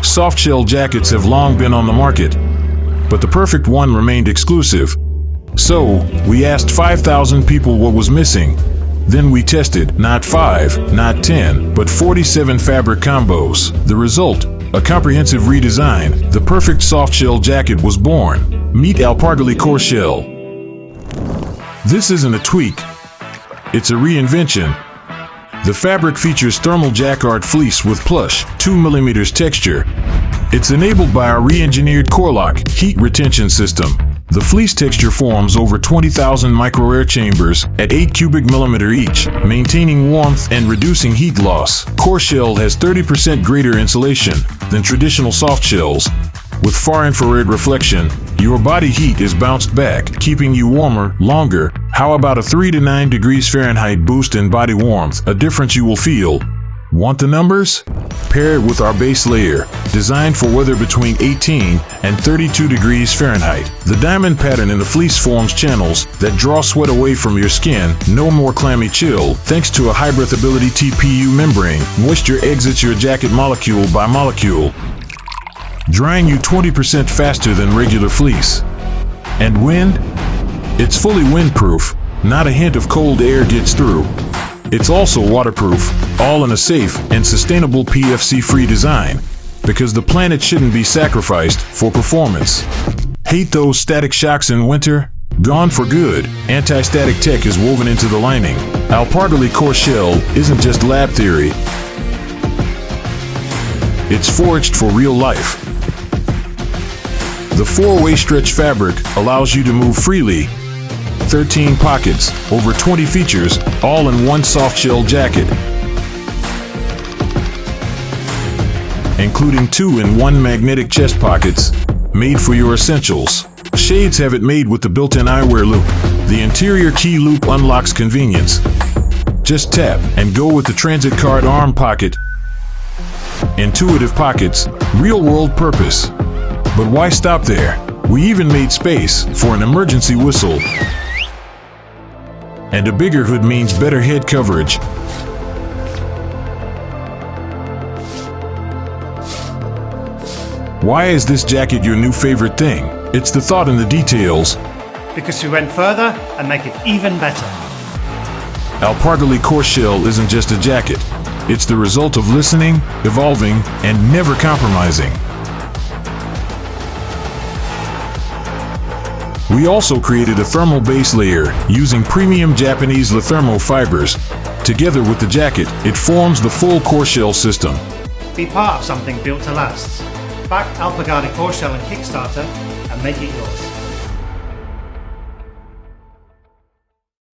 Softshell jackets have long been on the market, but the perfect one remained exclusive. So, we asked 5,000 people what was missing. Then we tested not 5, not 10, but 47 fabric combos. The result, a comprehensive redesign. The perfect softshell jacket was born. Meet Alpargali CoreShell. This isn't a tweak. It's a reinvention. The fabric features thermal Jacquard fleece with plush, 2 mm texture. It's enabled by our re-engineered CoreLock heat retention system. The fleece texture forms over 20,000 micro-air chambers at 8 cubic millimeter each, maintaining warmth and reducing heat loss. CoreShell has 30% greater insulation than traditional soft shells. With far-infrared reflection, your body heat is bounced back, keeping you warmer longer. How about a 3 to 9 degrees Fahrenheit boost in body warmth, a difference you will feel? Want the numbers? Pair it with our base layer, designed for weather between 18 and 32 degrees Fahrenheit. The diamond pattern in the fleece forms channels that draw sweat away from your skin. No more clammy chill, thanks to a high breathability TPU membrane. Moisture exits your jacket molecule by molecule, drying you 20% faster than regular fleece. And wind? It's fully windproof. Not a hint of cold air gets through. It's also waterproof, all in a safe and sustainable PFC-free design, because the planet shouldn't be sacrificed for performance. Hate those static shocks in winter? Gone for good. Anti-static tech is woven into the lining. Alpargali CoreShell isn't just lab theory. It's forged for real life. The 4-way stretch fabric allows you to move freely. 13 pockets, over 20 features, all in one softshell jacket, including 2 in 1 magnetic chest pockets, made for your essentials. Shades have it made with the built-in eyewear loop. The interior key loop unlocks convenience. Just tap and go with the transit card arm pocket. Intuitive pockets, real-world purpose. But why stop there? We even made space for an emergency whistle. And a bigger hood means better head coverage. Why is this jacket your new favorite thing? It's the thought in the details. Because we went further and make it even better. Alpargali CoreShell isn't just a jacket. It's the result of listening, evolving, and never compromising. We also created a thermal base layer using premium Japanese Lithermo fibers. Together with the jacket, it forms the full CoreShell system. Be part of something built to last. Back Alpargali CoreShell and Kickstarter and make it yours.